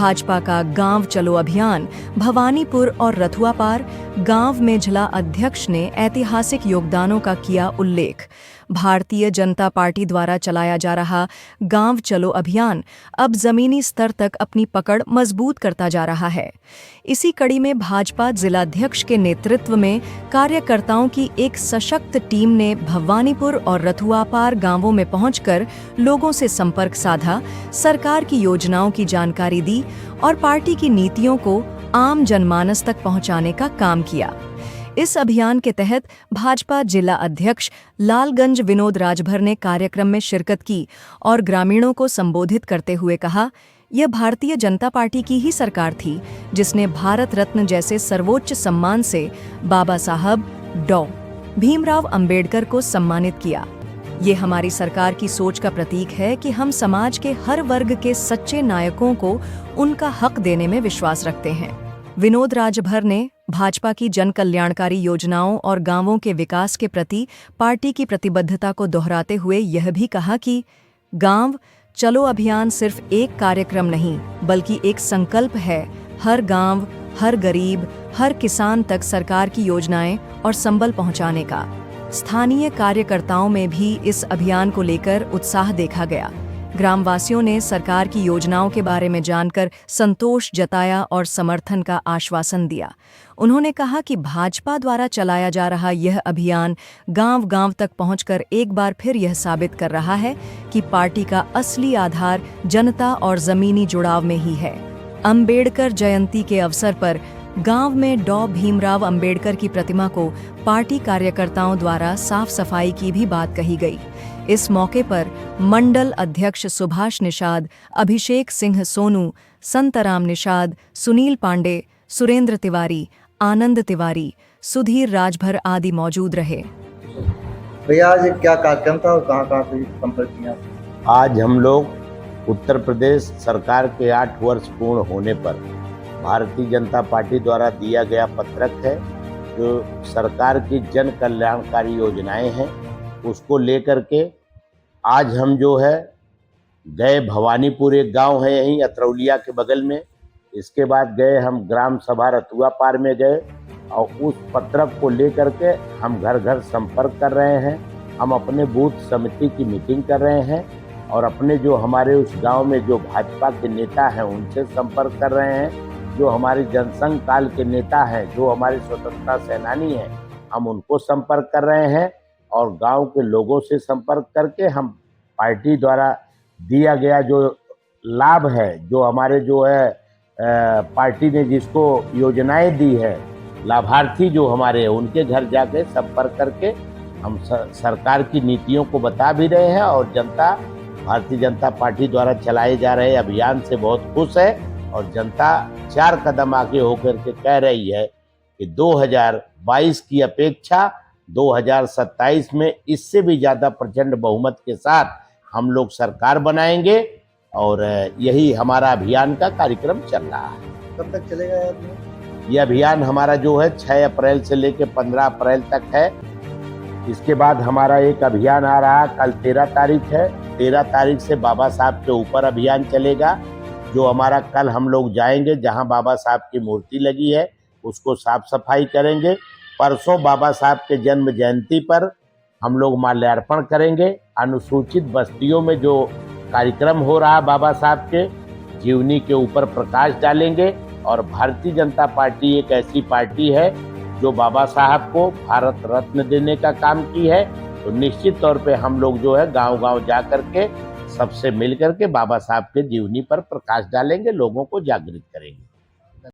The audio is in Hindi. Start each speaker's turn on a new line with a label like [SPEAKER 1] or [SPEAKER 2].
[SPEAKER 1] भाजपा का गांव चलो अभियान भवानीपुर और रथुआ पार, गांव में जिला अध्यक्ष ने ऐतिहासिक योगदानों का किया उल्लेख। भारतीय जनता पार्टी द्वारा चलाया जा रहा गांव चलो अभियान अब जमीनी स्तर तक अपनी पकड़ मजबूत करता जा रहा है। इसी कड़ी में भाजपा जिलाध्यक्ष के नेतृत्व में कार्यकर्ताओं की एक सशक्त टीम ने भवानीपुर और रथुआ पार गांवों में पहुंचकर लोगों से संपर्क साधा, सरकार की योजनाओं की जानकारी दी और पार्टी की नीतियों को आम जनमानस तक पहुंचाने का काम किया। इस अभियान के तहत भाजपा जिला अध्यक्ष लालगंज विनोद राजभर ने कार्यक्रम में शिरकत की और ग्रामीणों को संबोधित करते हुए कहा, यह भारतीय जनता पार्टी की ही सरकार थी जिसने भारत रत्न जैसे सर्वोच्च सम्मान से बाबा साहब डॉ. भीमराव अंबेडकर को सम्मानित किया। ये हमारी सरकार की सोच का प्रतीक है कि हम समाज के हर वर्ग के सच्चे नायकों को उनका हक देने में विश्वास रखते हैं। विनोद राजभर ने भाजपा की जन कल्याणकारी योजनाओं और गांवों के विकास के प्रति पार्टी की प्रतिबद्धता को दोहराते हुए यह भी कहा कि गांव चलो अभियान सिर्फ एक कार्यक्रम नहीं बल्कि एक संकल्प है। हर गांव, हर गरीब, हर किसान तक सरकार की योजनाएं और संबल पहुंचाने का। स्थानीय कार्यकर्ताओं में भी इस अभियान को लेकर उत्साह देखा गया। ग्रामवासियों ने सरकार की योजनाओं के बारे में जानकर संतोष जताया और समर्थन का आश्वासन दिया। उन्होंने कहा कि भाजपा द्वारा चलाया जा रहा यह अभियान गांव-गांव तक पहुंचकर एक बार फिर यह साबित कर रहा है कि पार्टी का असली आधार जनता और जमीनी जुड़ाव में ही है। अंबेडकर जयंती के अवसर पर गांव में डॉ. भीमराव अंबेडकर की प्रतिमा को पार्टी कार्यकर्ताओं द्वारा साफ सफाई की भी बात कही गई। इस मौके पर मंडल अध्यक्ष सुभाष निषाद, अभिषेक सिंह सोनू, संतराम निषाद, सुनील पांडे, सुरेंद्र तिवारी, आनंद तिवारी, सुधीर राजभर आदि मौजूद रहे।
[SPEAKER 2] भैया आज क्या कार्यक्रम था और कहाँ से संपर्क किया?
[SPEAKER 3] आज हम लोग उत्तर प्रदेश सरकार के 8 वर्ष पूर्ण होने पर भारतीय जनता पार्टी द्वारा दिया गया पत्रक है, जो सरकार की जन कल्याणकारी योजनाएं हैं, उसको लेकर के आज हम जो है गए भवानीपुर, एक गांव है यहीं अतरौलिया के बगल में। इसके बाद गए हम ग्राम सभा रथुआ पार में गए और उस पत्रक को लेकर के हम घर घर संपर्क कर रहे हैं। हम अपने बूथ समिति की मीटिंग कर रहे हैं और अपने जो हमारे उस गांव में जो भाजपा के नेता हैं उनसे संपर्क कर रहे हैं। जो हमारे जनसंघ काल के नेता हैं, जो हमारे स्वतंत्रता सेनानी हैं, हम उनको संपर्क कर रहे हैं और गांव के लोगों से संपर्क करके हम पार्टी द्वारा दिया गया जो लाभ है, जो हमारे जो है पार्टी ने जिसको योजनाएं दी है, लाभार्थी जो हमारे हैं उनके घर जाके संपर्क करके हम सरकार की नीतियों को बता भी रहे हैं और जनता भारतीय जनता पार्टी द्वारा चलाए जा रहे अभियान से बहुत खुश है और जनता 4 कदम आगे होकर के कह रही है कि 2022 की अपेक्षा 2027 में इससे भी ज़्यादा प्रचंड बहुमत के साथ हम लोग सरकार बनाएंगे और यही हमारा अभियान का कार्यक्रम चल रहा है।
[SPEAKER 2] कब तक चलेगा
[SPEAKER 3] यह अभियान? हमारा जो है 6 अप्रैल से लेकर 15 अप्रैल तक है। इसके बाद हमारा एक अभियान आ रहा है, कल 13 तारीख है। 13 तारीख से बाबा साहब के ऊपर अभियान चलेगा, जो हमारा कल हम लोग जाएंगे जहां बाबा साहब की मूर्ति लगी है उसको साफ सफाई करेंगे। परसों बाबा साहब के जन्म जयंती पर हम लोग माल्यार्पण करेंगे। अनुसूचित बस्तियों में जो कार्यक्रम हो रहा बाबा साहब के जीवनी के ऊपर प्रकाश डालेंगे और भारतीय जनता पार्टी एक ऐसी पार्टी है जो बाबा साहब को भारत रत्न देने का काम की है। तो निश्चित तौर पे हम लोग जो है गांव-गांव जा करके सबसे मिल करके बाबा साहब के जीवनी पर प्रकाश डालेंगे, लोगों को जागृत करेंगे।